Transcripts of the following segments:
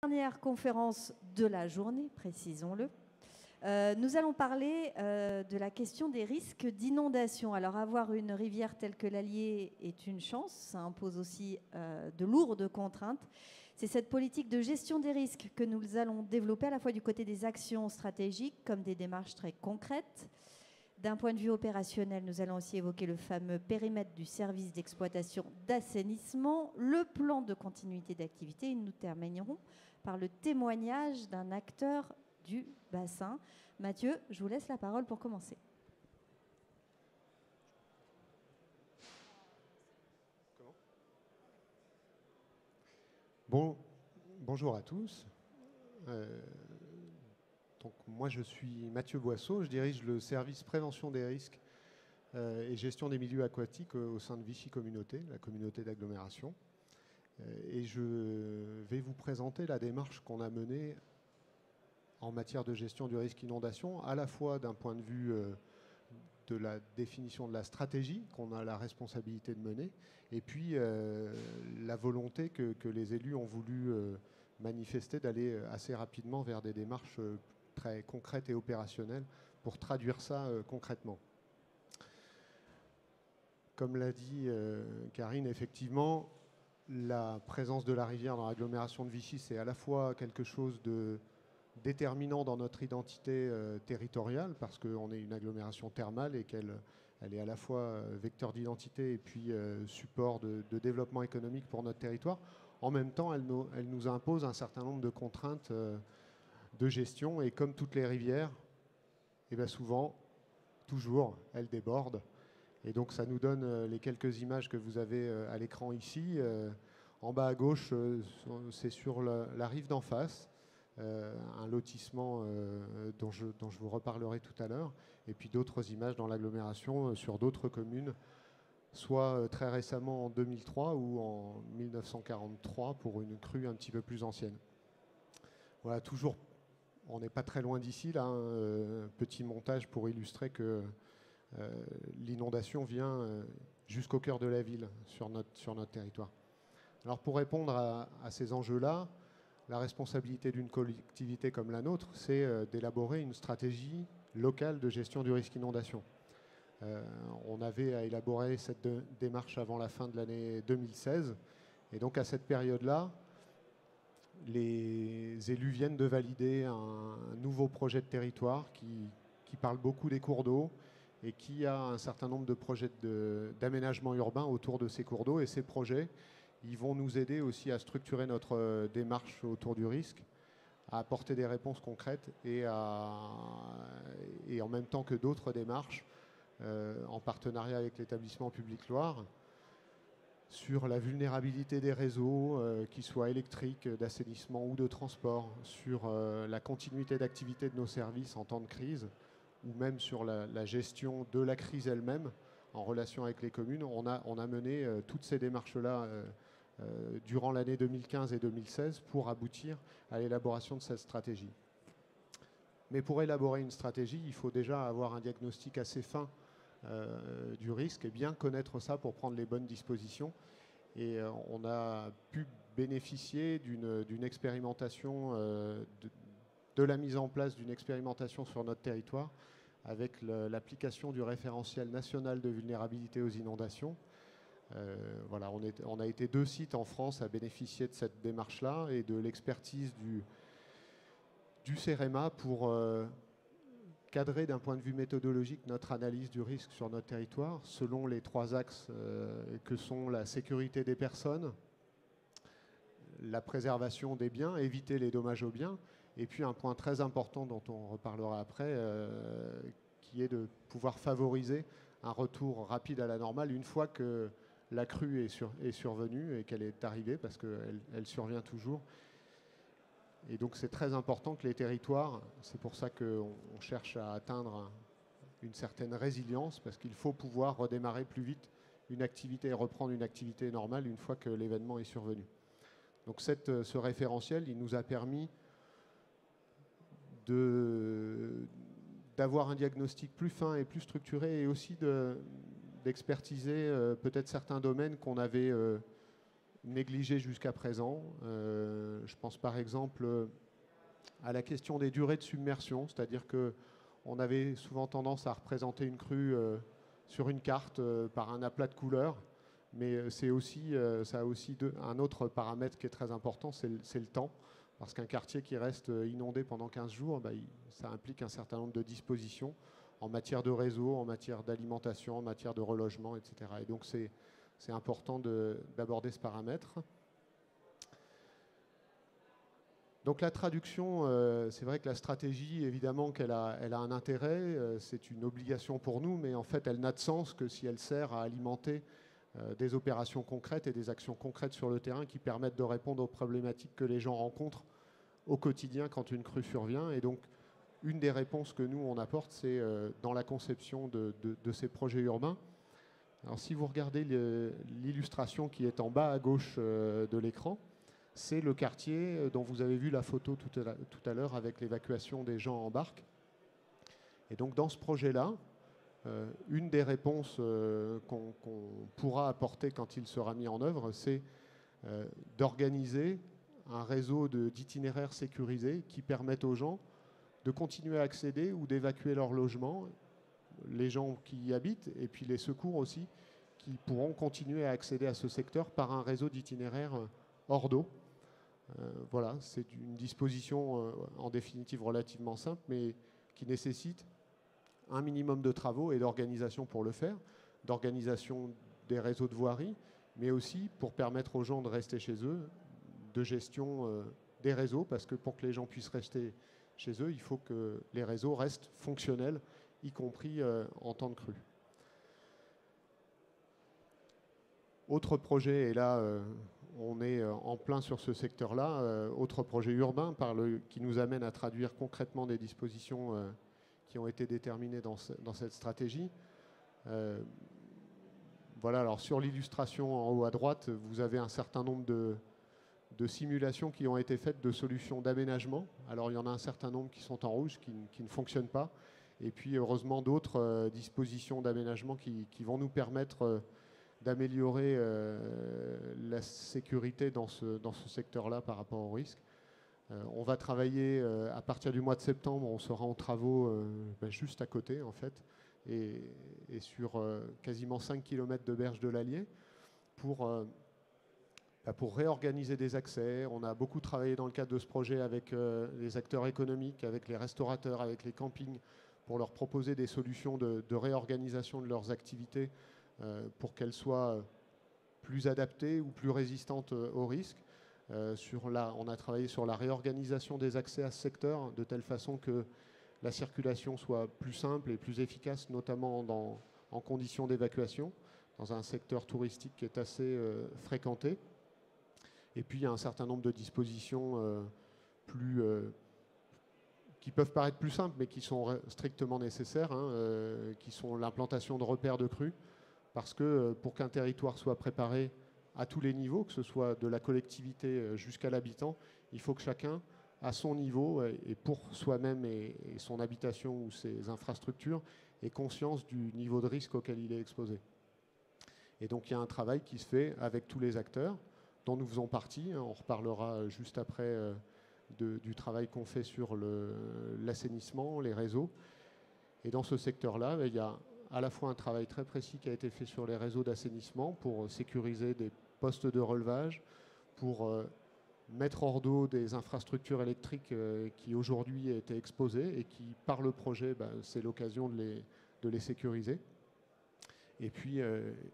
Dernière conférence de la journée, précisons-le. Nous allons parler de la question des risques d'inondation. Alors, avoir une rivière telle que l'Allier est une chance, ça impose aussi de lourdes contraintes. C'est cette politique de gestion des risques que nous allons développer à la fois du côté des actions stratégiques comme des démarches très concrètes. D'un point de vue opérationnel, nous allons aussi évoquer le fameux périmètre du service d'exploitation d'assainissement, le plan de continuité d'activité, et nous terminerons par le témoignage d'un acteur du bassin. Mathieu, je vous laisse la parole pour commencer. Bonjour à tous. Donc, moi, je suis Mathieu Boisseau, je dirige le service prévention des risques et gestion des milieux aquatiques au sein de Vichy Communauté, la communauté d'agglomération. Et je vais vous présenter la démarche qu'on a menée en matière de gestion du risque inondation, à la fois d'un point de vue de la définition de la stratégie qu'on a la responsabilité de mener, et puis la volonté que les élus ont voulu manifester d'aller assez rapidement vers des démarches très concrètes et opérationnelles pour traduire ça concrètement. Comme l'a dit Karine, effectivement, la présence de la rivière dans l'agglomération de Vichy, c'est à la fois quelque chose de déterminant dans notre identité territoriale, parce qu'on est une agglomération thermale et qu'elle est à la fois vecteur d'identité et puis support de développement économique pour notre territoire. En même temps, elle nous impose un certain nombre de contraintes de gestion, et comme toutes les rivières, et bien souvent, toujours, elle déborde. Et donc ça nous donne les quelques images que vous avez à l'écran ici. En bas à gauche, c'est sur la rive d'en face, un lotissement dont je vous reparlerai tout à l'heure, et puis d'autres images dans l'agglomération sur d'autres communes, soit très récemment en 2003 ou en 1943 pour une crue un petit peu plus ancienne. Voilà, toujours, on n'est pas très loin d'ici, là, un petit montage pour illustrer que l'inondation vient jusqu'au cœur de la ville sur notre territoire. Alors pour répondre à ces enjeux-là, la responsabilité d'une collectivité comme la nôtre, c'est d'élaborer une stratégie locale de gestion du risque inondation. On avait à élaborer cette démarche avant la fin de l'année 2016. Et donc à cette période-là, les élus viennent de valider un nouveau projet de territoire qui parle beaucoup des cours d'eau et qui a un certain nombre de projets d'aménagement urbain autour de ces cours d'eau. Et ces projets, ils vont nous aider aussi à structurer notre démarche autour du risque, à apporter des réponses concrètes et en même temps que d'autres démarches, en partenariat avec l'établissement public Loire, sur la vulnérabilité des réseaux, qu'ils soient électriques, d'assainissement ou de transport, sur la continuité d'activité de nos services en temps de crise, ou même sur la gestion de la crise elle-même en relation avec les communes. On a mené toutes ces démarches-là durant l'année 2015 et 2016 pour aboutir à l'élaboration de cette stratégie. Mais pour élaborer une stratégie, il faut déjà avoir un diagnostic assez fin du risque et bien connaître ça pour prendre les bonnes dispositions. Et on a pu bénéficier d'une expérimentation, de la mise en place d'une expérimentation sur notre territoire avec l'application du référentiel national de vulnérabilité aux inondations. Voilà, on a été 2 sites en France à bénéficier de cette démarche-là et de l'expertise du CEREMA pour cadrer d'un point de vue méthodologique notre analyse du risque sur notre territoire selon les 3 axes que sont la sécurité des personnes, la préservation des biens, éviter les dommages aux biens, et puis un point très important dont on reparlera après, qui est de pouvoir favoriser un retour rapide à la normale une fois que la crue est survenue et qu'elle est arrivée, parce qu'elle survient toujours. Et donc c'est très important que les territoires, c'est pour ça qu'on cherche à atteindre une certaine résilience, parce qu'il faut pouvoir redémarrer plus vite une activité et reprendre une activité normale une fois que l'événement est survenu. Donc ce référentiel, il nous a permis d'avoir un diagnostic plus fin et plus structuré, et aussi d'expertiser peut-être certains domaines qu'on avait négligées jusqu'à présent. Je pense par exemple à la question des durées de submersion, c'est-à-dire qu'on avait souvent tendance à représenter une crue sur une carte par un aplat de couleurs, mais c'est aussi, ça a aussi un autre paramètre qui est très important, c'est le temps, parce qu'un quartier qui reste inondé pendant 15 jours, ça implique un certain nombre de dispositions en matière de réseau, en matière d'alimentation, en matière de relogement, etc. Et donc c'est important d'aborder ce paramètre. Donc la traduction, c'est vrai que la stratégie, évidemment qu'elle a un intérêt, c'est une obligation pour nous, mais en fait elle n'a de sens que si elle sert à alimenter des opérations concrètes et des actions concrètes sur le terrain qui permettent de répondre aux problématiques que les gens rencontrent au quotidien quand une crue survient. Et donc une des réponses que nous on apporte, c'est dans la conception de ces projets urbains. Alors si vous regardez l'illustration qui est en bas à gauche de l'écran, c'est le quartier dont vous avez vu la photo tout à l'heure avec l'évacuation des gens en barque. Et donc dans ce projet-là, une des réponses qu'on pourra apporter quand il sera mis en œuvre, c'est d'organiser un réseau d'itinéraires sécurisés qui permettent aux gens de continuer à accéder ou d'évacuer leur logement, les gens qui y habitent, et puis les secours aussi, qui pourront continuer à accéder à ce secteur par un réseau d'itinéraires hors d'eau. Voilà, c'est une disposition en définitive relativement simple, mais qui nécessite un minimum de travaux et d'organisation pour le faire, d'organisation des réseaux de voirie, mais aussi pour permettre aux gens de rester chez eux, de gestion des réseaux, parce que pour que les gens puissent rester chez eux, il faut que les réseaux restent fonctionnels, y compris en temps de crue. Autre projet, et là on est en plein sur ce secteur-là, autre projet urbain qui nous amène à traduire concrètement des dispositions qui ont été déterminées dans cette stratégie. Voilà, alors sur l'illustration en haut à droite, vous avez un certain nombre de simulations qui ont été faites de solutions d'aménagement. Alors il y en a un certain nombre qui sont en rouge, qui ne fonctionnent pas. Et puis heureusement d'autres dispositions d'aménagement qui vont nous permettre d'améliorer la sécurité dans ce secteur-là par rapport au risque. On va travailler à partir du mois de septembre, on sera en travaux juste à côté en fait, et sur quasiment 5 km de berge de l'Allier pour réorganiser des accès. On a beaucoup travaillé dans le cadre de ce projet avec les acteurs économiques, avec les restaurateurs, avec les campings, pour leur proposer des solutions de réorganisation de leurs activités pour qu'elles soient plus adaptées ou plus résistantes aux risques. On a travaillé sur la réorganisation des accès à ce secteur, de telle façon que la circulation soit plus simple et plus efficace, notamment en conditions d'évacuation, dans un secteur touristique qui est assez fréquenté. Et puis il y a un certain nombre de dispositions qui peuvent paraître plus simples, mais qui sont strictement nécessaires, qui sont l'implantation de repères de crues, parce que pour qu'un territoire soit préparé à tous les niveaux, que ce soit de la collectivité jusqu'à l'habitant, il faut que chacun, à son niveau, et pour soi-même et son habitation ou ses infrastructures, ait conscience du niveau de risque auquel il est exposé. Et donc il y a un travail qui se fait avec tous les acteurs, dont nous faisons partie. On reparlera juste après du travail qu'on fait sur l'assainissement, les réseaux. Et dans ce secteur-là, il y a à la fois un travail très précis qui a été fait sur les réseaux d'assainissement pour sécuriser des postes de relevage, pour mettre hors d'eau des infrastructures électriques qui aujourd'hui étaient exposées et qui, par le projet, c'est l'occasion de les sécuriser. Et puis,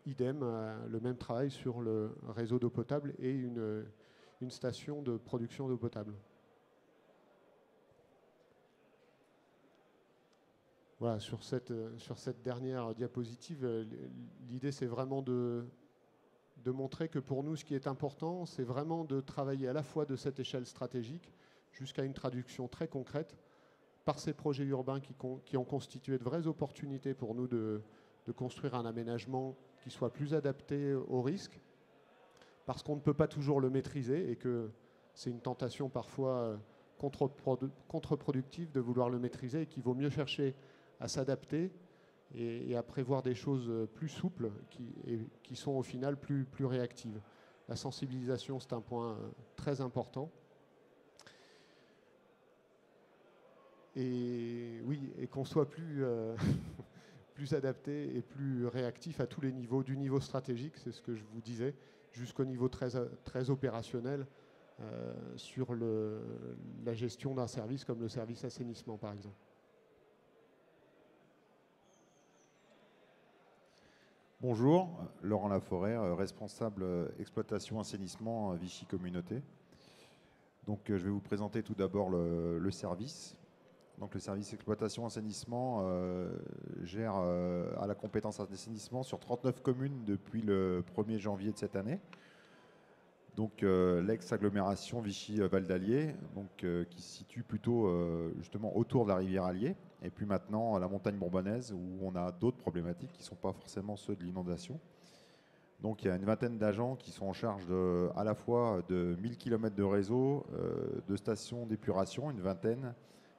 idem, le même travail sur le réseau d'eau potable et une station de production d'eau potable. Voilà, sur cette dernière diapositive, l'idée c'est vraiment de montrer que pour nous, ce qui est important, c'est vraiment de travailler à la fois de cette échelle stratégique jusqu'à une traduction très concrète par ces projets urbains qui ont constitué de vraies opportunités pour nous de construire un aménagement qui soit plus adapté aux risques, parce qu'on ne peut pas toujours le maîtriser et que c'est une tentation parfois contre-productive de vouloir le maîtriser et qu'il vaut mieux chercher à s'adapter et à prévoir des choses plus souples qui sont au final plus réactives. La sensibilisation, c'est un point très important. Et oui, et qu'on soit plus, plus adapté et plus réactif à tous les niveaux, du niveau stratégique, c'est ce que je vous disais, jusqu'au niveau très opérationnel, sur la gestion d'un service comme le service assainissement, par exemple. Bonjour, Laurent Laforêt, responsable exploitation assainissement Vichy Communauté. Donc je vais vous présenter tout d'abord le service. Donc le service exploitation assainissement gère à la compétence assainissement sur 39 communes depuis le 1er janvier de cette année. Donc l'ex-agglomération Vichy-Val d'Allier, qui se situe plutôt justement autour de la rivière Allier. Et puis maintenant la montagne bourbonnaise où on a d'autres problématiques qui ne sont pas forcément ceux de l'inondation. Donc il y a une vingtaine d'agents qui sont en charge à la fois de 1000 km de réseau, de stations d'épuration, une vingtaine,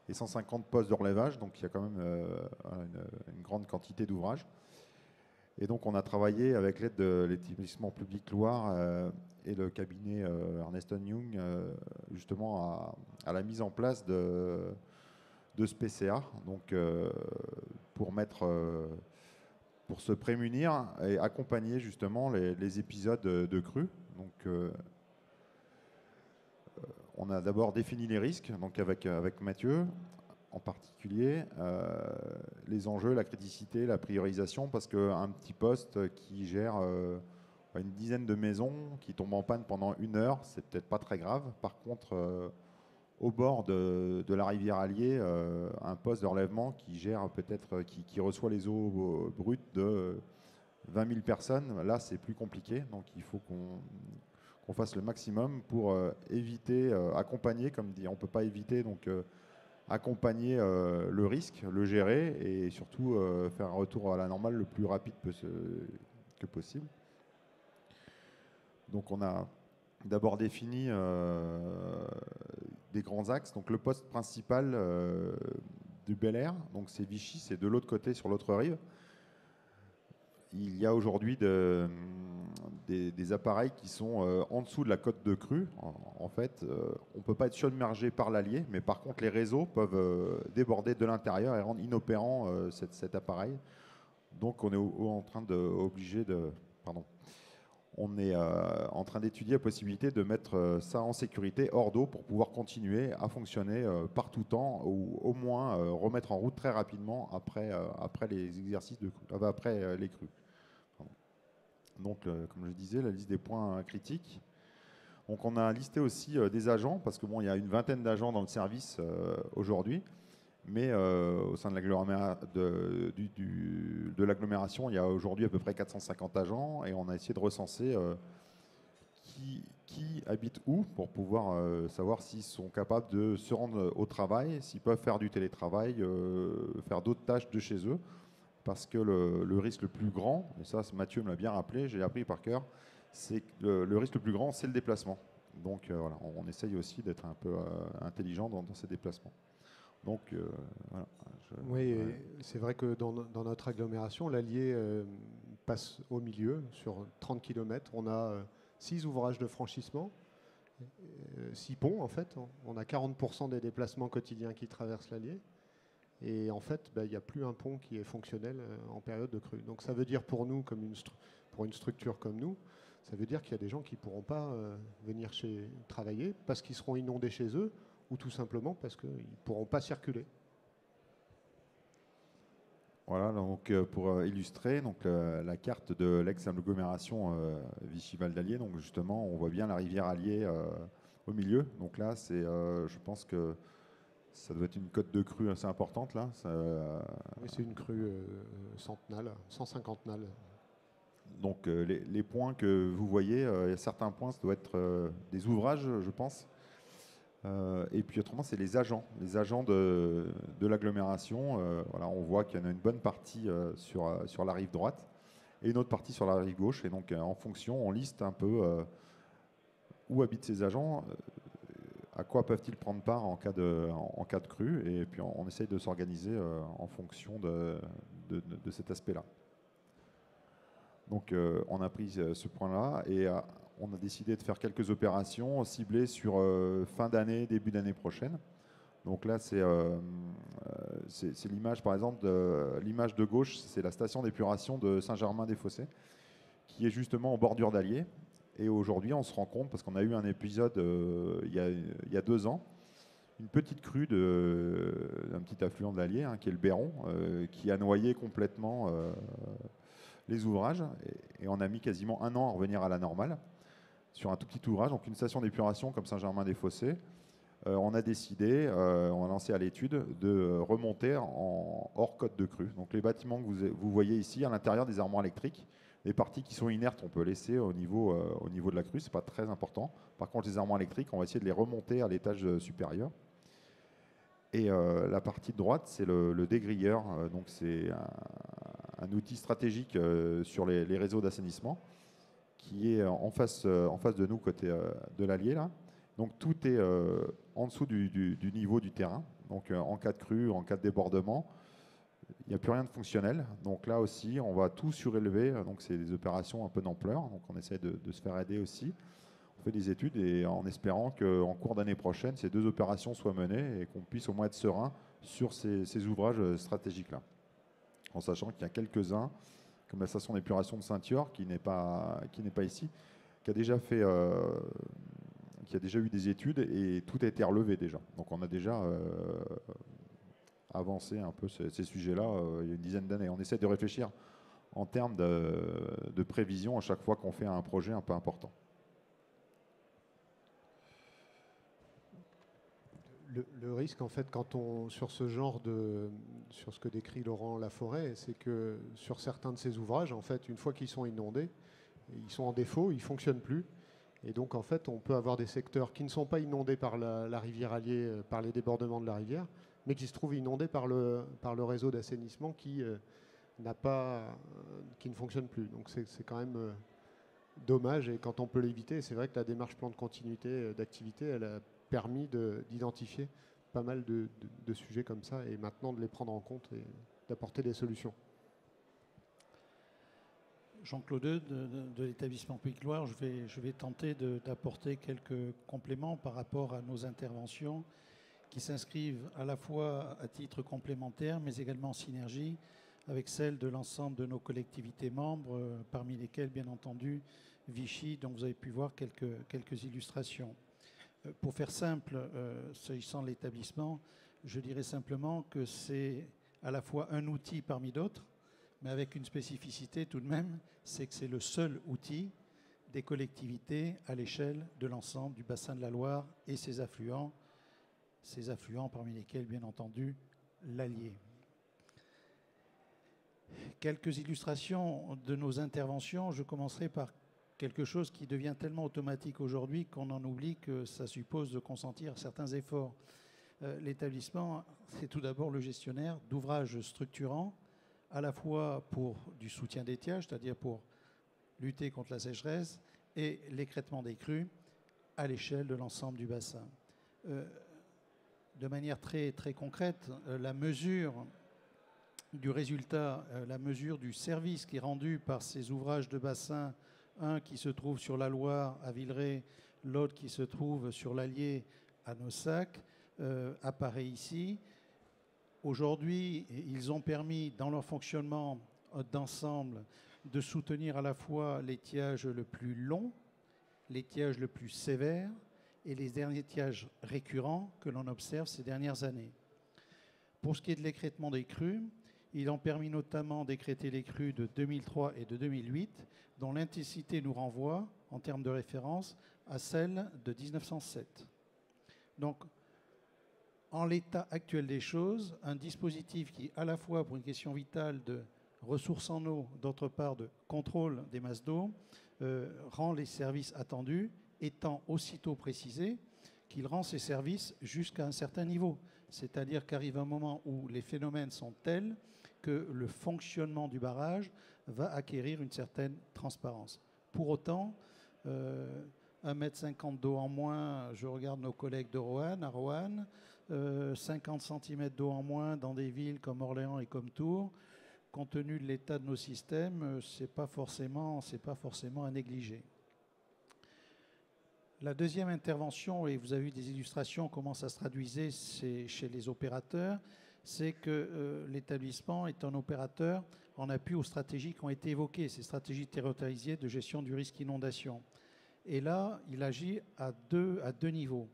et 150 postes de relevage. Donc il y a quand même une grande quantité d'ouvrages. Et donc on a travaillé avec l'aide de l'établissement public Loire et le cabinet Ernst & Young justement à la mise en place de ce PCA, donc pour se prémunir et accompagner justement les épisodes de crues. Donc on a d'abord défini les risques, donc avec Mathieu en particulier, les enjeux, la criticité, la priorisation, parce qu'un petit poste qui gère une dizaine de maisons qui tombent en panne pendant 1 heure, c'est peut-être pas très grave. Par contre, au bord de la rivière Allier, un poste de relèvement qui gère peut-être, qui reçoit les eaux brutes de 20 000 personnes, là c'est plus compliqué. Donc il faut qu'on fasse le maximum pour éviter, accompagner, comme dit, on ne peut pas éviter, donc accompagner le risque, le gérer et surtout faire un retour à la normale le plus rapide que possible. Donc on a d'abord défini des grands axes. Donc le poste principal du Bel Air, donc c'est Vichy, c'est de l'autre côté, sur l'autre rive. Il y a aujourd'hui des appareils qui sont en dessous de la côte de crue. En fait, on ne peut pas être submergé par l'Allier, mais par contre, les réseaux peuvent déborder de l'intérieur et rendre inopérant cet appareil. Donc, on est on est en train d'étudier la possibilité de mettre ça en sécurité hors d'eau pour pouvoir continuer à fonctionner par tout temps ou au moins remettre en route très rapidement après les exercices après les crues. Donc, comme je disais, la liste des points critiques. Donc, on a listé aussi des agents, parce que bon, il y a une vingtaine d'agents dans le service aujourd'hui, mais au sein de l'agglomération, il y a aujourd'hui à peu près 450 agents, et on a essayé de recenser qui habite où pour pouvoir savoir s'ils sont capables de se rendre au travail, s'ils peuvent faire du télétravail, faire d'autres tâches de chez eux. Parce que le risque le plus grand, et ça Mathieu me l'a bien rappelé, j'ai appris par cœur, c'est que le risque le plus grand, c'est le déplacement. Donc voilà, on essaye aussi d'être un peu intelligent dans ces déplacements. Donc voilà. Oui, c'est vrai que dans notre agglomération, l'Allier passe au milieu sur 30 km. On a 6 ouvrages de franchissement, 6 ponts en fait. On a 40% des déplacements quotidiens qui traversent l'Allier. Et en fait, il n'y a plus un pont qui est fonctionnel en période de crue. Donc ça veut dire pour nous, pour une structure comme nous, ça veut dire qu'il y a des gens qui ne pourront pas venir travailler parce qu'ils seront inondés chez eux ou tout simplement parce qu'ils ne pourront pas circuler. Voilà, donc pour illustrer donc, la carte de l'ex-agglomération Vichy-Val d'Allier, donc justement on voit bien la rivière Allier au milieu. Donc là, je pense que ça doit être une cote de crue assez importante là. Oui, c'est une crue centenale, 150 nales. Donc les points que vous voyez, il y a certains points, ça doit être des ouvrages, je pense. Et puis autrement, c'est les agents de l'agglomération. Voilà, on voit qu'il y en a une bonne partie sur la rive droite et une autre partie sur la rive gauche. Et donc en fonction, on liste un peu où habitent ces agents. À quoi peuvent-ils prendre part en cas de crue, et puis on essaye de s'organiser en fonction de cet aspect-là. Donc on a pris ce point-là et on a décidé de faire quelques opérations ciblées sur fin d'année, début d'année prochaine. Donc là, c'est l'image, par exemple, l'image de gauche, c'est la station d'épuration de Saint-Germain-des-Fossés, qui est justement en bordure d'Allier. Et aujourd'hui, on se rend compte, parce qu'on a eu un épisode il y a 2 ans, une petite crue d'un petit affluent de l'Allier, qui est le Béron, qui a noyé complètement les ouvrages. Et on a mis quasiment 1 an à revenir à la normale sur un tout petit ouvrage. Donc une station d'épuration comme Saint-Germain-des-Fossés, on a décidé, on a lancé à l'étude de remonter en hors code de crue. Donc les bâtiments que vous voyez ici, à l'intérieur des armoires électriques, les parties qui sont inertes, on peut laisser au niveau de la crue, ce n'est pas très important. Par contre, les armoires électriques, on va essayer de les remonter à l'étage supérieur. Et la partie de droite, c'est le dégrilleur. Donc c'est un outil stratégique sur les réseaux d'assainissement qui est en face de nous, côté de l'Allier, là. Donc tout est en dessous du niveau du terrain. Donc en cas de crue, en cas de débordement, il n'y a plus rien de fonctionnel. Donc là aussi, on va tout surélever. Donc c'est des opérations un peu d'ampleur. Donc on essaie de se faire aider aussi. On fait des études et en espérant qu'en cours d'année prochaine, ces 2 opérations soient menées et qu'on puisse au moins être serein sur ces ouvrages stratégiques-là. En sachant qu'il y a quelques-uns, comme la station d'épuration de Saint-Yorre, qui n'est pas ici, qui a déjà eu des études et tout a été relevé déjà. Donc on a déjà avancé un peu ces sujets-là il y a une dizaine d'années. On essaie de réfléchir en termes de prévision à chaque fois qu'on fait un projet un peu important. Le risque, en fait, sur ce que décrit Laurent Laforêt, c'est que sur certains de ces ouvrages, en fait, une fois qu'ils sont inondés, ils sont en défaut, ils ne fonctionnent plus. Et donc, en fait, on peut avoir des secteurs qui ne sont pas inondés par la rivière Allier, par les débordements de la rivière, mais qui se trouvent inondés par le réseau d'assainissement qui ne fonctionne plus. Donc, c'est quand même dommage. Et quand on peut l'éviter, c'est vrai que la démarche plan de continuité d'activité, elle a permis d'identifier pas mal de sujets comme ça et maintenant de les prendre en compte et d'apporter des solutions. Jean-Claude de l'établissement Public Loire, je vais tenter d'apporter quelques compléments par rapport à nos interventions qui s'inscrivent à la fois à titre complémentaire mais également en synergie avec celles de l'ensemble de nos collectivités membres, parmi lesquelles bien entendu Vichy, dont vous avez pu voir quelques illustrations. Pour faire simple, s'agissant de l'établissement, je dirais simplement que c'est à la fois un outil parmi d'autres, mais avec une spécificité tout de même, c'est que c'est le seul outil des collectivités à l'échelle de l'ensemble du bassin de la Loire et ses affluents parmi lesquels, bien entendu, l'Allier. Quelques illustrations de nos interventions. Je commencerai par quelque chose qui devient tellement automatique aujourd'hui qu'on en oublie que ça suppose de consentir certains efforts. L'établissement, c'est tout d'abord le gestionnaire d'ouvrages structurants, à la fois pour du soutien d'étiage, c'est-à-dire pour lutter contre la sécheresse, et l'écrêtement des crues à l'échelle de l'ensemble du bassin. De manière très, très concrète, la mesure du résultat, la mesure du service qui est rendu par ces ouvrages de bassin, un qui se trouve sur la Loire à Villeray, l'autre qui se trouve sur l'Allier à Naussac, apparaît ici. Aujourd'hui, ils ont permis, dans leur fonctionnement d'ensemble, de soutenir à la fois l'étiage le plus long, l'étiage le plus sévère et les derniers étiages récurrents que l'on observe ces dernières années. Pour ce qui est de l'écrêtement des crues, ils ont permis notamment d'écrêter les crues de 2003 et de 2008, dont l'intensité nous renvoie, en termes de référence, à celle de 1907. Donc, en l'état actuel des choses, un dispositif qui, à la fois pour une question vitale de ressources en eau, d'autre part de contrôle des masses d'eau, rend les services attendus, étant aussitôt précisé qu'il rend ces services jusqu'à un certain niveau. C'est-à-dire qu'arrive un moment où les phénomènes sont tels que le fonctionnement du barrage va acquérir une certaine transparence. Pour autant, 1,50 m d'eau en moins, je regarde nos collègues de Roanne, à Roanne, 50 cm d'eau en moins dans des villes comme Orléans et comme Tours, compte tenu de l'état de nos systèmes, c'est pas forcément à négliger. La deuxième intervention, et vous avez vu des illustrations, comment ça se traduisait chez les opérateurs, c'est que l'établissement est un opérateur en appui aux stratégies qui ont été évoquées, ces stratégies territorialisées de gestion du risque inondation. Et là, il agit à deux niveaux.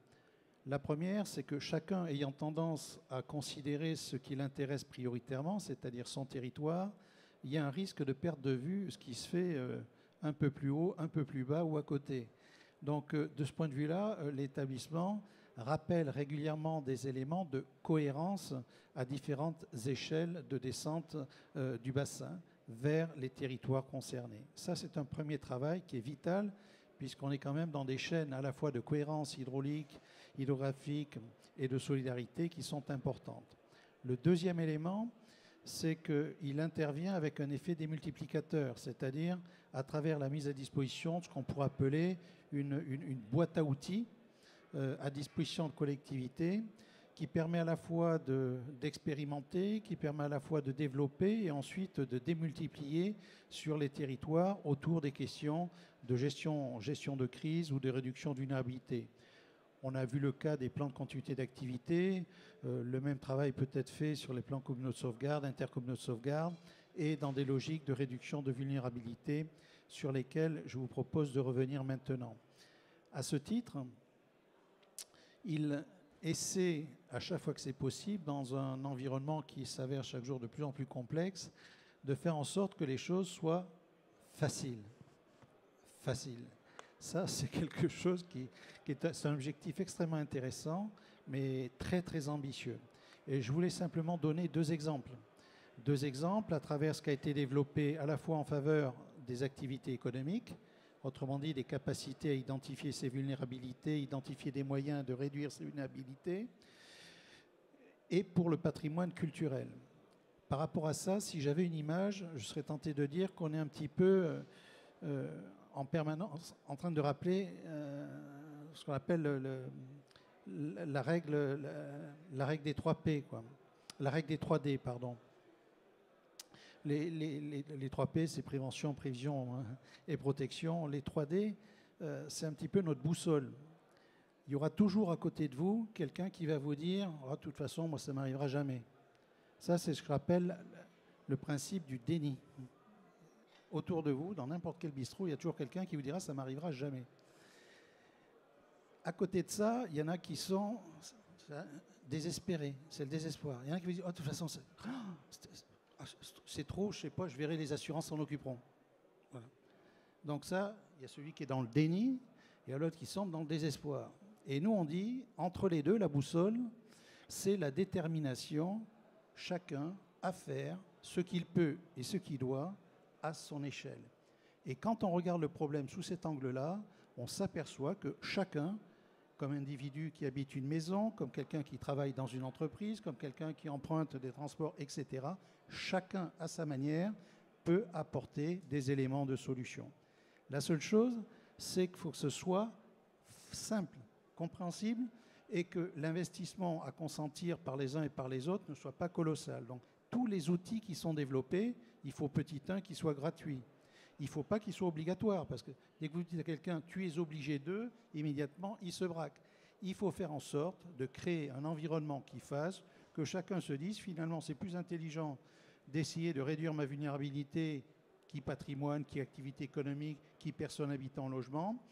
La première, c'est que chacun ayant tendance à considérer ce qui l'intéresse prioritairement, c'est-à-dire son territoire, il y a un risque de perte de vue, ce qui se fait un peu plus haut, un peu plus bas ou à côté. Donc, de ce point de vue-là, l'établissement rappelle régulièrement des éléments de cohérence à différentes échelles de descente du bassin vers les territoires concernés. Ça, c'est un premier travail qui est vital, puisqu'on est quand même dans des chaînes à la fois de cohérence hydraulique, hydrographique et de solidarité qui sont importantes. Le deuxième élément, c'est qu'il intervient avec un effet démultiplicateur, c'est-à-dire à travers la mise à disposition de ce qu'on pourrait appeler une boîte à outils à disposition de collectivités qui permet à la fois d'expérimenter, qui permet à la fois de développer et ensuite de démultiplier sur les territoires autour des questions de gestion de crise ou de réduction de vulnérabilité. On a vu le cas des plans de continuité d'activité. Le même travail peut être fait sur les plans communaux de sauvegarde, intercommunaux de sauvegarde et dans des logiques de réduction de vulnérabilité sur lesquelles je vous propose de revenir maintenant. À ce titre, il essaie, à chaque fois que c'est possible, dans un environnement qui s'avère chaque jour de plus en plus complexe, de faire en sorte que les choses soient faciles. Faciles. Ça, c'est quelque chose qui est un objectif extrêmement intéressant, mais très, très ambitieux. Et je voulais simplement donner deux exemples. Deux exemples à travers ce qui a été développé à la fois en faveur des activités économiques, autrement dit des capacités à identifier ces vulnérabilités, identifier des moyens de réduire ces vulnérabilités, et pour le patrimoine culturel. Par rapport à ça, si j'avais une image, je serais tenté de dire qu'on est un petit peu en permanence en train de rappeler ce qu'on appelle la règle des 3P, quoi. La règle des 3D, pardon. Les 3P, c'est prévention, prévision et protection. Les 3D, c'est un petit peu notre boussole. Il y aura toujours à côté de vous quelqu'un qui va vous dire oh, « de toute façon, moi, ça ne m'arrivera jamais ». Ça, c'est ce que j'appelle le principe du déni. Autour de vous, dans n'importe quel bistrot, il y a toujours quelqu'un qui vous dira « ça ne m'arrivera jamais ». À côté de ça, il y en a qui sont désespérés. C'est le désespoir. Il y en a qui vous disent oh, « de toute façon, c'est trop, je ne sais pas, je verrai, les assurances s'en occuperont. » Voilà. Donc ça, il y a celui qui est dans le déni, et l'autre qui semble dans le désespoir. Et nous, on dit, entre les deux, la boussole, c'est la détermination, chacun, à faire ce qu'il peut et ce qu'il doit à son échelle. Et quand on regarde le problème sous cet angle-là, on s'aperçoit que chacun, comme individu qui habite une maison, comme quelqu'un qui travaille dans une entreprise, comme quelqu'un qui emprunte des transports, etc., chacun, à sa manière, peut apporter des éléments de solution. La seule chose, c'est qu'il faut que ce soit simple, compréhensible, et que l'investissement à consentir par les uns et par les autres ne soit pas colossal. Donc, tous les outils qui sont développés, il faut petit un qui soit gratuit. Il ne faut pas qu'il soit obligatoire, parce que dès que vous dites à quelqu'un « tu es obligé de », immédiatement, il se braque. Il faut faire en sorte de créer un environnement qui fasse que chacun se dise « finalement, c'est plus intelligent d'essayer de réduire ma vulnérabilité, qui patrimoine, qui activité économique, qui personne habitant en logement,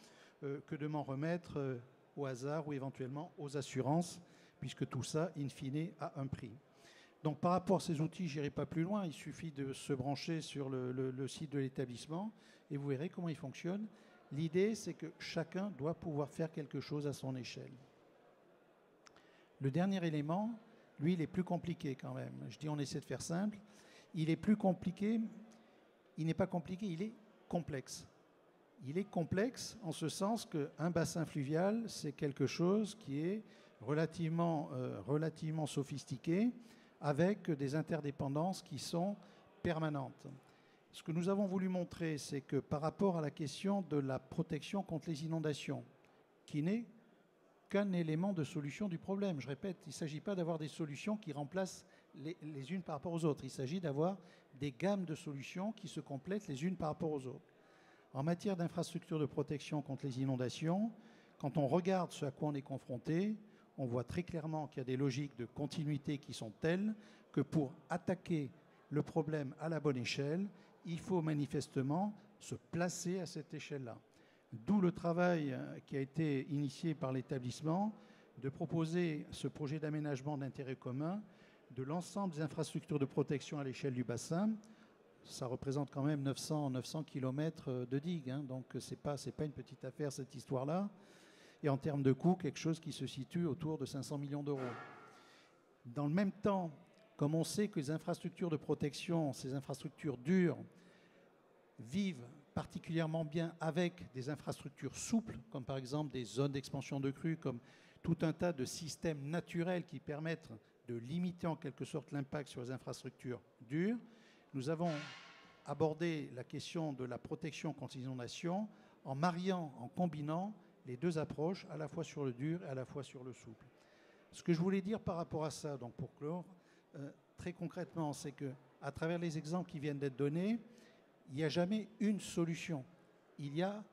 que de m'en remettre au hasard ou éventuellement aux assurances, puisque tout ça, in fine, a un prix. » Donc par rapport à ces outils, je n'irai pas plus loin, il suffit de se brancher sur le site de l'établissement et vous verrez comment il fonctionne. L'idée, c'est que chacun doit pouvoir faire quelque chose à son échelle. Le dernier élément, lui, il est plus compliqué quand même. Je dis on essaie de faire simple. Il est plus compliqué, il n'est pas compliqué, il est complexe. Il est complexe en ce sens qu'un bassin fluvial, c'est quelque chose qui est relativement sophistiqué, avec des interdépendances qui sont permanentes. Ce que nous avons voulu montrer, c'est que par rapport à la question de la protection contre les inondations, qui n'est qu'un élément de solution du problème, je répète, il ne s'agit pas d'avoir des solutions qui remplacent les unes par rapport aux autres, il s'agit d'avoir des gammes de solutions qui se complètent les unes par rapport aux autres. En matière d'infrastructures de protection contre les inondations, Quand on regarde ce à quoi on est confronté, on voit très clairement qu'il y a des logiques de continuité qui sont telles que pour attaquer le problème à la bonne échelle, il faut manifestement se placer à cette échelle-là. D'où le travail qui a été initié par l'établissement de proposer ce projet d'aménagement d'intérêt commun de l'ensemble des infrastructures de protection à l'échelle du bassin. Ça représente quand même 900 km de digues, hein, donc ce n'est pas une petite affaire cette histoire-là. Et en termes de coût, quelque chose qui se situe autour de 500 millions d'euros. Dans le même temps, comme on sait que les infrastructures de protection, ces infrastructures dures, vivent particulièrement bien avec des infrastructures souples, comme par exemple des zones d'expansion de crues, comme tout un tas de systèmes naturels qui permettent de limiter en quelque sorte l'impact sur les infrastructures dures. Nous avons abordé la question de la protection contre l'inondation en mariant, en combinant les deux approches, à la fois sur le dur et à la fois sur le souple. Ce que je voulais dire par rapport à ça, donc pour clore, très concrètement, c'est qu'à travers les exemples qui viennent d'être donnés, il n'y a jamais une solution. Il y a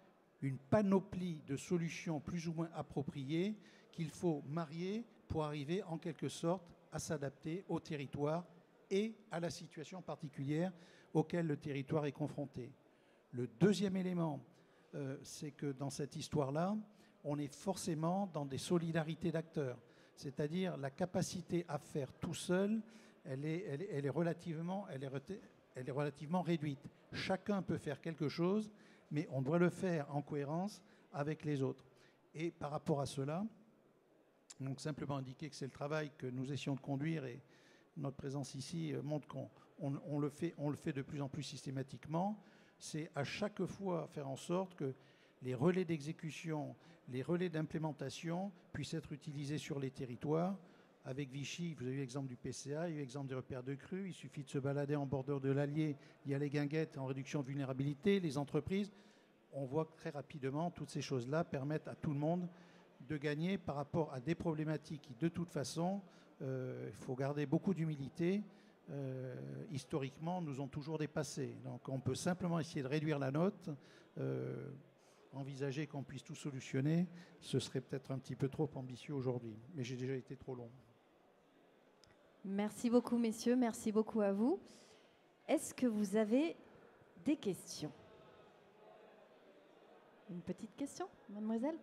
une panoplie de solutions plus ou moins appropriées qu'il faut marier pour arriver en quelque sorte à s'adapter au territoire et à la situation particulière auquel le territoire est confronté. Le deuxième élément, c'est que dans cette histoire-là, on est forcément dans des solidarités d'acteurs. C'est-à-dire la capacité à faire tout seul, elle est relativement réduite. Chacun peut faire quelque chose, mais on doit le faire en cohérence avec les autres. Et par rapport à cela, donc simplement indiquer que c'est le travail que nous essayons de conduire et notre présence ici montre qu'on le fait de plus en plus systématiquement. C'est à chaque fois faire en sorte que les relais d'exécution, les relais d'implémentation puissent être utilisés sur les territoires. Avec Vichy, vous avez eu l'exemple du PCA, il y a eu l'exemple des repères de crues. Il suffit de se balader en bordure de l'Allier. Il y a les guinguettes en réduction de vulnérabilité, les entreprises. On voit que très rapidement, toutes ces choses-là permettent à tout le monde de gagner par rapport à des problématiques qui, de toute façon, il faut garder beaucoup d'humilité. Historiquement, nous ont toujours dépassés. Donc on peut simplement essayer de réduire la note. Envisager qu'on puisse tout solutionner, ce serait peut-être un petit peu trop ambitieux aujourd'hui. Mais j'ai déjà été trop long. Merci beaucoup, messieurs. Merci beaucoup à vous. Est-ce que vous avez des questions? Une petite question, mademoiselle?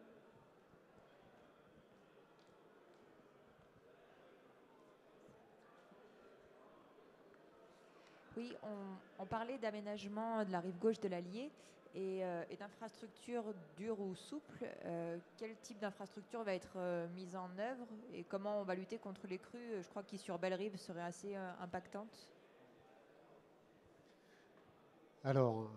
Oui, on parlait d'aménagement de la rive gauche de l'Allier et d'infrastructures dures ou souples. Quel type d'infrastructure va être mise en œuvre et comment on va lutter contre les crues? Je crois qui sur Belle-Rive serait assez impactante. Alors,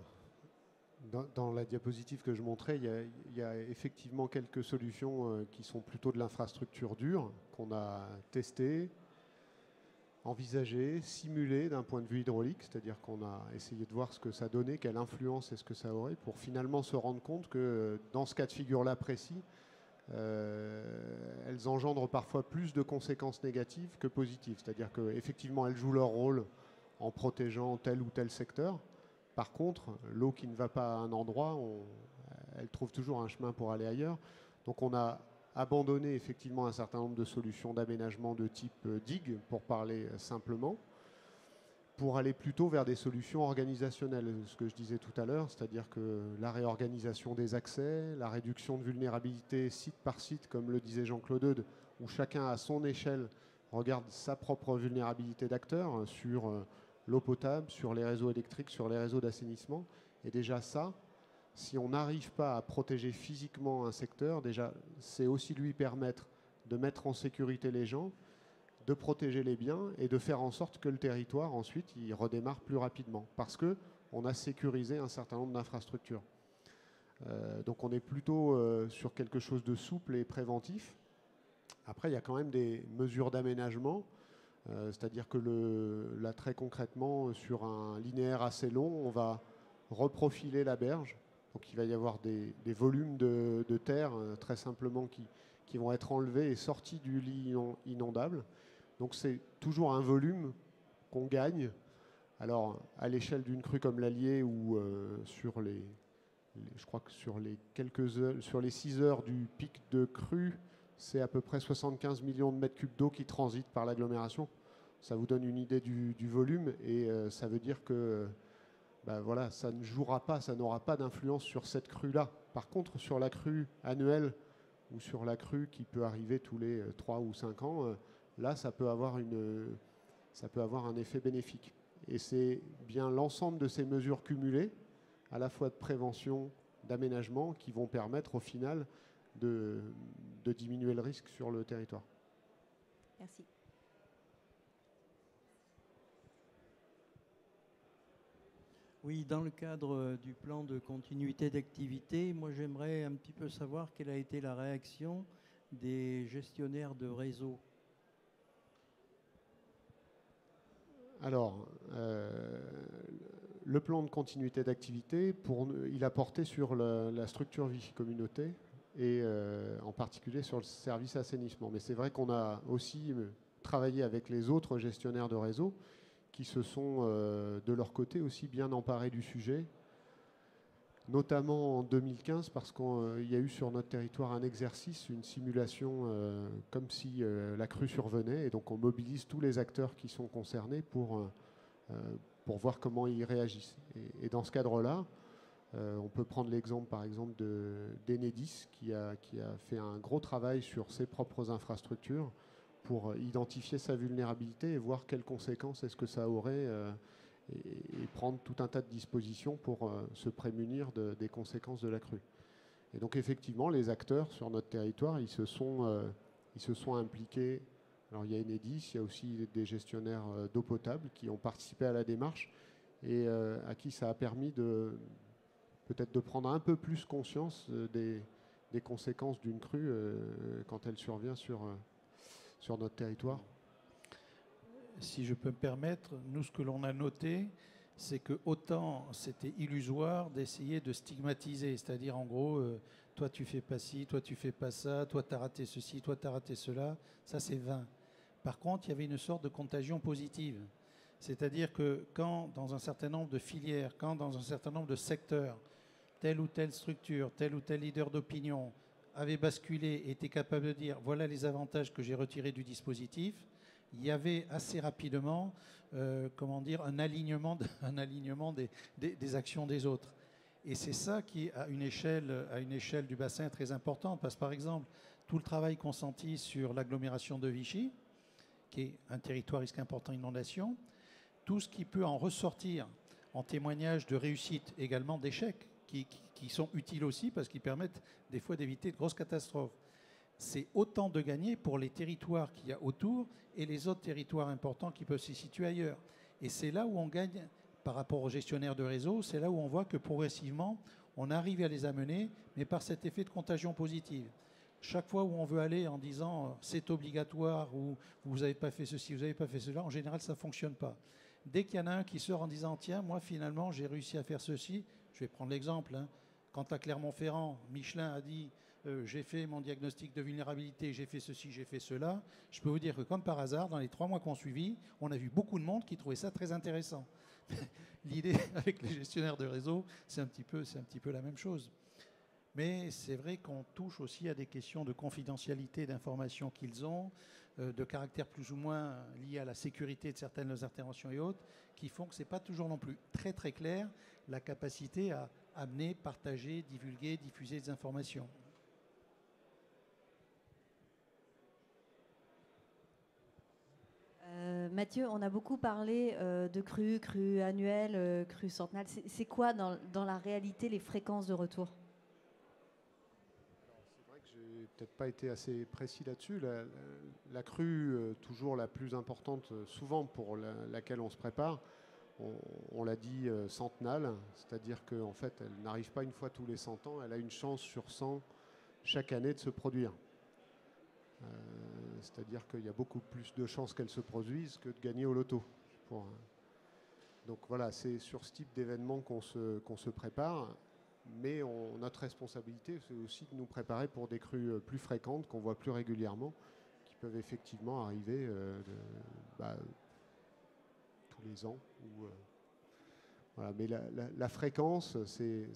dans la diapositive que je montrais, il y a effectivement quelques solutions qui sont plutôt de l'infrastructure dure qu'on a testées, envisagé, simulé d'un point de vue hydraulique, c'est-à-dire qu'on a essayé de voir ce que ça donnait, quelle influence est-ce que ça aurait, pour finalement se rendre compte que dans ce cas de figure-là précis, elles engendrent parfois plus de conséquences négatives que positives. C'est-à-dire qu'effectivement, elles jouent leur rôle en protégeant tel ou tel secteur. Par contre, l'eau qui ne va pas à un endroit, elle trouve toujours un chemin pour aller ailleurs. Donc on a abandonner effectivement un certain nombre de solutions d'aménagement de type digue, pour parler simplement, pour aller plutôt vers des solutions organisationnelles, ce que je disais tout à l'heure, c'est-à-dire que la réorganisation des accès, la réduction de vulnérabilité site par site, comme le disait Jean-Claude Eudes, où chacun à son échelle regarde sa propre vulnérabilité d'acteur sur l'eau potable, sur les réseaux électriques, sur les réseaux d'assainissement. Et déjà ça, si on n'arrive pas à protéger physiquement un secteur, déjà, c'est aussi lui permettre de mettre en sécurité les gens, de protéger les biens et de faire en sorte que le territoire, ensuite, il redémarre plus rapidement. Parce qu'on a sécurisé un certain nombre d'infrastructures. Donc on est plutôt sur quelque chose de souple et préventif. Après, il y a quand même des mesures d'aménagement. C'est-à-dire que là, très concrètement, sur un linéaire assez long, on va reprofiler la berge. Donc il va y avoir des volumes de terre, très simplement, qui vont être enlevés et sortis du lit inondable. Donc c'est toujours un volume qu'on gagne. Alors à l'échelle d'une crue comme l'Allier ou sur je crois que sur les quelques heures, sur les 6 heures du pic de crue, c'est à peu près 75 millions de mètres cubes d'eau qui transitent par l'agglomération. Ça vous donne une idée du volume et ça veut dire que voilà, ça ne jouera pas, ça n'aura pas d'influence sur cette crue-là. Par contre, sur la crue annuelle ou sur la crue qui peut arriver tous les 3 ou 5 ans, là, ça peut avoir un effet bénéfique. Et c'est bien l'ensemble de ces mesures cumulées, à la fois de prévention, d'aménagement, qui vont permettre au final de diminuer le risque sur le territoire. Merci. Oui, dans le cadre du plan de continuité d'activité, moi j'aimerais un petit peu savoir quelle a été la réaction des gestionnaires de réseau. Alors, le plan de continuité d'activité, il a porté sur la structure Vichy Communauté et en particulier sur le service assainissement. Mais c'est vrai qu'on a aussi travaillé avec les autres gestionnaires de réseau qui se sont de leur côté aussi bien emparés du sujet, notamment en 2015 parce qu'il y a eu sur notre territoire un exercice, une simulation comme si la crue survenait, et donc on mobilise tous les acteurs qui sont concernés pour voir comment ils réagissent. Et dans ce cadre-là, on peut prendre l'exemple par exemple d'Enedis qui a fait un gros travail sur ses propres infrastructures pour identifier sa vulnérabilité et voir quelles conséquences est-ce que ça aurait et prendre tout un tas de dispositions pour se prémunir des conséquences de la crue. Et donc effectivement, les acteurs sur notre territoire, ils se sont impliqués. Alors il y a Enedis, il y a aussi des gestionnaires d'eau potable qui ont participé à la démarche et à qui ça a permis peut-être de prendre un peu plus conscience des conséquences d'une crue quand elle survient sur notre territoire. Si je peux me permettre, nous, ce que l'on a noté, c'est que autant c'était illusoire d'essayer de stigmatiser, c'est-à-dire en gros, toi tu fais pas ci, toi tu fais pas ça, toi tu as raté ceci, toi tu as raté cela, ça c'est vain. Par contre, il y avait une sorte de contagion positive. C'est-à-dire que quand dans un certain nombre de filières, quand dans un certain nombre de secteurs, telle ou telle structure, tel ou tel leader d'opinion avait basculé et était capable de dire voilà les avantages que j'ai retirés du dispositif, il y avait assez rapidement un alignement des actions des autres. Et c'est ça qui, à une échelle du bassin, est très important. Parce que, par exemple, tout le travail consenti sur l'agglomération de Vichy, qui est un territoire risque important d'inondation, tout ce qui peut en ressortir en témoignage de réussite, également d'échecs, qui sont utiles aussi parce qu'ils permettent des fois d'éviter de grosses catastrophes. C'est autant de gagner pour les territoires qu'il y a autour et les autres territoires importants qui peuvent se situer ailleurs. Et c'est là où on gagne par rapport aux gestionnaires de réseau, c'est là où on voit que progressivement, on arrive à les amener, mais par cet effet de contagion positive. Chaque fois où on veut aller en disant c'est obligatoire ou vous n'avez pas fait ceci, vous n'avez pas fait cela, en général ça ne fonctionne pas. Dès qu'il y en a un qui sort en disant tiens, moi finalement j'ai réussi à faire ceci, je vais prendre l'exemple, quand à Clermont-Ferrand, Michelin a dit j'ai fait mon diagnostic de vulnérabilité, j'ai fait ceci, j'ai fait cela, je peux vous dire que comme par hasard, dans les 3 mois qu'on suivi, on a vu beaucoup de monde qui trouvait ça très intéressant. L'idée avec les gestionnaires de réseau, c'est un petit peu la même chose. Mais c'est vrai qu'on touche aussi à des questions de confidentialité d'informations qu'ils ont, de caractère plus ou moins lié à la sécurité de certaines interventions et autres, qui font que ce n'est pas toujours non plus très très clair la capacité à amener, partager, divulguer, diffuser des informations. Mathieu, on a beaucoup parlé de crues annuelles, crues centennales. C'est quoi dans la réalité les fréquences de retour ? C'est vrai que j'ai peut-être pas été assez précis là-dessus. La crue, toujours la plus importante, souvent pour laquelle on se prépare, on l'a dit centennale, c'est-à-dire qu'en fait, elle n'arrive pas une fois tous les 100 ans, elle a une chance sur 100 chaque année de se produire. C'est-à-dire qu'il y a beaucoup plus de chances qu'elle se produise que de gagner au loto. Donc voilà, c'est sur ce type d'événement qu'on se prépare, mais notre responsabilité, c'est aussi de nous préparer pour des crues plus fréquentes, qu'on voit plus régulièrement, qui peuvent effectivement arriver tous les ans Voilà, mais la fréquence, c'est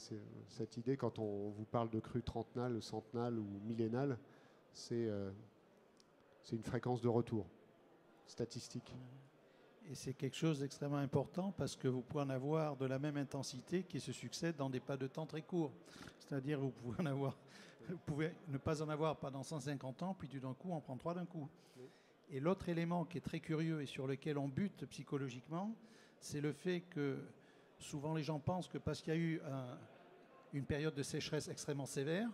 cette idée, quand on vous parle de crue trentenale, centenale ou millénale, c'est une fréquence de retour statistique. Et c'est quelque chose d'extrêmement important parce que vous pouvez en avoir de la même intensité qui se succèdent dans des pas de temps très courts. C'est-à-dire vous pouvez ne pas en avoir pendant 150 ans, puis tout d'un coup en prendre 3 d'un coup. Oui. Et l'autre élément qui est très curieux et sur lequel on bute psychologiquement, c'est le fait que souvent les gens pensent que parce qu'il y a eu une période de sécheresse extrêmement sévère,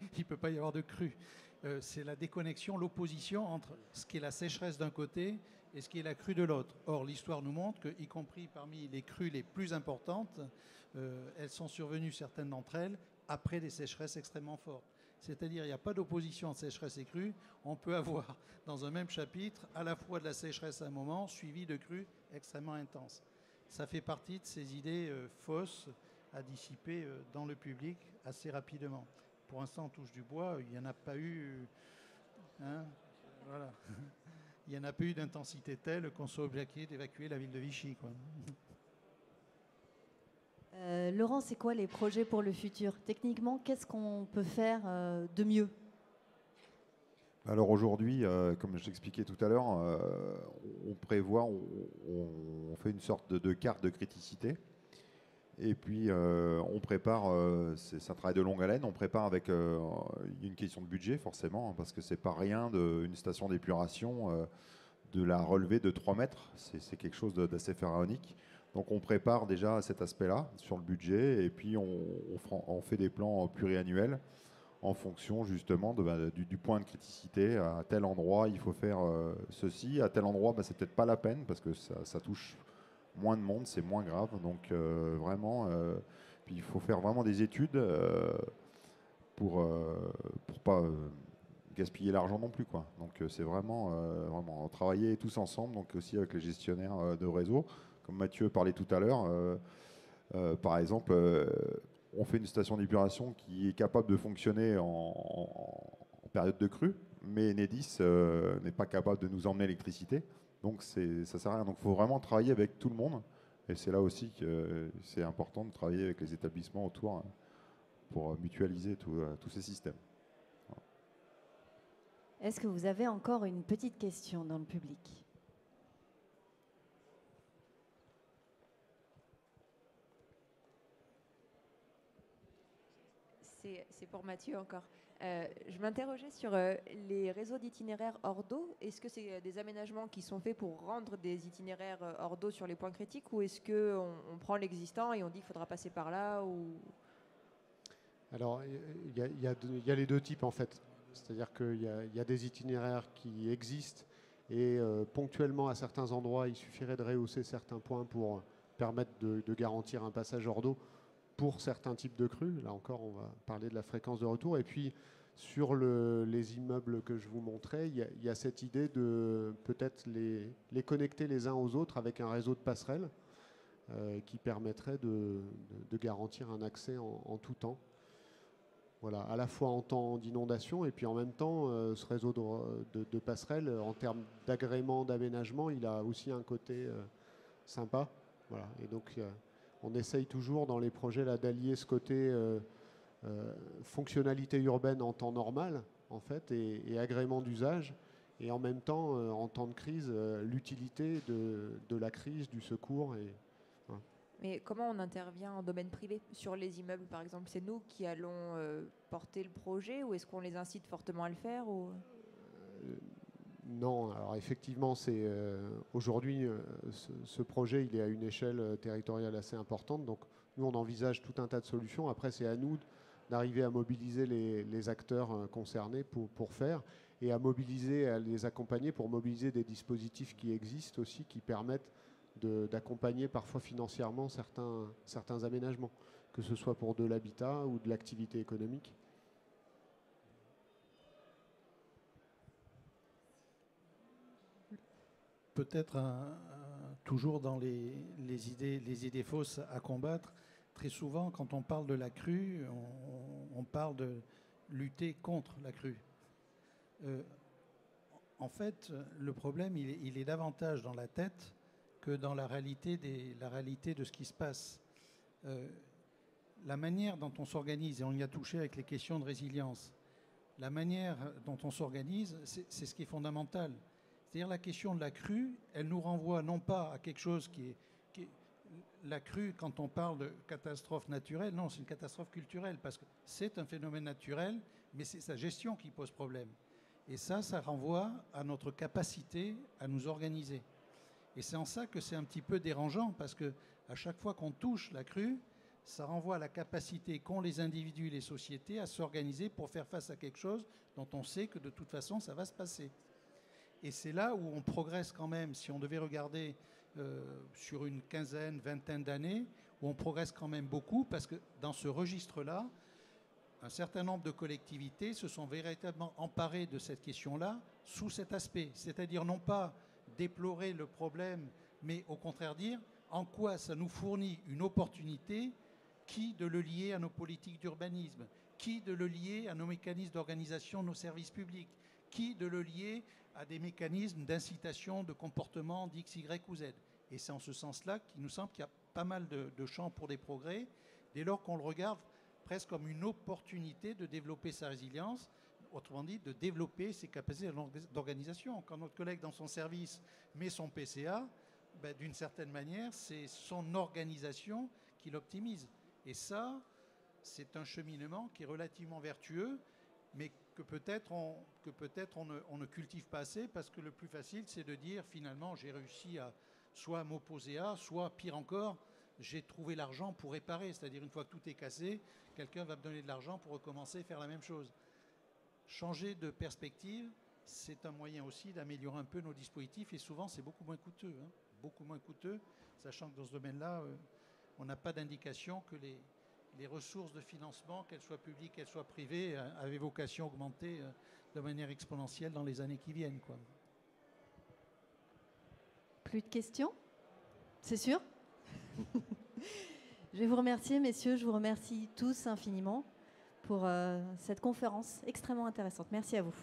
il ne peut pas y avoir de crue. C'est la déconnexion, l'opposition entre ce qui est la sécheresse d'un côté et ce qui est la crue de l'autre. Or, l'histoire nous montre que, y compris parmi les crues les plus importantes, elles sont survenues, certaines d'entre elles, après des sécheresses extrêmement fortes. C'est-à-dire, il n'y a pas d'opposition entre sécheresse et crue. On peut avoir, dans un même chapitre, à la fois de la sécheresse à un moment, suivie de crues extrêmement intenses. Ça fait partie de ces idées fausses à dissiper dans le public assez rapidement. Pour l'instant, on touche du bois, il n'y en a pas eu... Hein, voilà. Il n'y en a pas eu d'intensité telle qu'on soit obligé d'évacuer la ville de Vichy, quoi. Laurent, c'est quoi les projets pour le futur? Techniquement, qu'est-ce qu'on peut faire de mieux? Alors aujourd'hui, comme je l'expliquais tout à l'heure, on prévoit, on fait une sorte de carte de criticité. Et puis on prépare, c'est un travail de longue haleine, on prépare avec une question de budget forcément, hein, parce que c'est pas rien une station d'épuration de la relever de 3 mètres, c'est quelque chose d'assez pharaonique. Donc on prépare déjà cet aspect-là sur le budget et puis on fait des plans pluriannuels en fonction justement du point de criticité. À tel endroit il faut faire ceci, à tel endroit c'est peut-être pas la peine parce que ça touche moins de monde, c'est moins grave. Donc vraiment, puis il faut faire vraiment des études pour pas gaspiller l'argent non plus, quoi. Donc c'est vraiment travailler tous ensemble, donc aussi avec les gestionnaires de réseau. Comme Mathieu parlait tout à l'heure, par exemple, on fait une station d'épuration qui est capable de fonctionner en période de crue, mais Enedis n'est pas capable de nous emmener l'électricité. Donc ça ne sert à rien. Donc il faut vraiment travailler avec tout le monde. Et c'est là aussi que c'est important de travailler avec les établissements autour hein, pour mutualiser tous ces systèmes. Voilà. Est-ce que vous avez encore une petite question dans le public? C'est pour Mathieu encore. Je m'interrogeais sur les réseaux d'itinéraires hors d'eau. Est-ce que c'est des aménagements qui sont faits pour rendre des itinéraires hors d'eau sur les points critiques ou est-ce qu'on prend l'existant et on dit qu'il faudra passer par là ou... Alors, il y a les deux types en fait. C'est-à-dire qu'il y a des itinéraires qui existent et ponctuellement à certains endroits, il suffirait de rehausser certains points pour permettre de garantir un passage hors d'eau pour certains types de crues. Là encore, on va parler de la fréquence de retour. Et puis, sur les immeubles que je vous montrais, il y a cette idée de peut-être les connecter les uns aux autres avec un réseau de passerelles qui permettrait de garantir un accès en tout temps. Voilà, à la fois en temps d'inondation et puis en même temps, ce réseau de passerelles, en termes d'agrément, d'aménagement, il a aussi un côté sympa. Voilà. Et donc, on essaye toujours dans les projets là, d'allier ce côté fonctionnalité urbaine en temps normal, en fait, et agrément d'usage, et en même temps, en temps de crise, l'utilité de la crise, du secours. Voilà. Mais comment on intervient en domaine privé sur les immeubles, par exemple? C'est nous qui allons porter le projet ou est-ce qu'on les incite fortement à le faire ou... Non, alors effectivement, c'est aujourd'hui, ce projet, il est à une échelle territoriale assez importante. Donc, nous, on envisage tout un tas de solutions. Après, c'est à nous d'arriver à mobiliser les acteurs concernés pour faire et à les accompagner pour mobiliser des dispositifs qui existent aussi, qui permettent d'accompagner parfois financièrement certains aménagements, que ce soit pour de l'habitat ou de l'activité économique. Peut-être toujours dans les idées fausses à combattre. Très souvent, quand on parle de la crue, on parle de lutter contre la crue. En fait, le problème, il est davantage dans la tête que dans la réalité de ce qui se passe. La manière dont on s'organise, et on y a touché avec les questions de résilience, la manière dont on s'organise, c'est ce qui est fondamental. C'est-à-dire la question de la crue, elle nous renvoie non pas à quelque chose qui est la crue, quand on parle de catastrophe naturelle, non, c'est une catastrophe culturelle, parce que c'est un phénomène naturel, mais c'est sa gestion qui pose problème. Et ça renvoie à notre capacité à nous organiser. Et c'est en ça que c'est un petit peu dérangeant, parce que à chaque fois qu'on touche la crue, ça renvoie à la capacité qu'ont les individus et les sociétés à s'organiser pour faire face à quelque chose dont on sait que de toute façon, ça va se passer. Et c'est là où on progresse quand même, si on devait regarder sur une quinzaine, vingtaine d'années, où on progresse quand même beaucoup, parce que dans ce registre-là, un certain nombre de collectivités se sont véritablement emparées de cette question-là sous cet aspect. C'est-à-dire non pas déplorer le problème, mais au contraire dire en quoi ça nous fournit une opportunité, qui de le lier à nos politiques d'urbanisme, qui de le lier à nos mécanismes d'organisation de nos services publics, qui de le lier à des mécanismes d'incitation de comportement d'X, Y ou Z. Et c'est en ce sens-là qu'il nous semble qu'il y a pas mal de champs pour des progrès, dès lors qu'on le regarde presque comme une opportunité de développer sa résilience, autrement dit, de développer ses capacités d'organisation. Quand notre collègue dans son service met son PCA, ben, d'une certaine manière, c'est son organisation qui l'optimise. Et ça, c'est un cheminement qui est relativement vertueux, mais que peut-être on ne cultive pas assez, parce que le plus facile, c'est de dire finalement, j'ai réussi à soit m'opposer à, soit pire encore, j'ai trouvé l'argent pour réparer. C'est-à-dire une fois que tout est cassé, quelqu'un va me donner de l'argent pour recommencer et faire la même chose. Changer de perspective, c'est un moyen aussi d'améliorer un peu nos dispositifs, et souvent c'est beaucoup moins coûteux. Beaucoup moins coûteux, sachant que dans ce domaine-là, on n'a pas d'indication que les ressources de financement, qu'elles soient publiques, qu'elles soient privées, avaient vocation à augmenter de manière exponentielle dans les années qui viennent, quoi. Plus de questions? C'est sûr? Je vais vous remercier, messieurs. Je vous remercie tous infiniment pour cette conférence extrêmement intéressante. Merci à vous.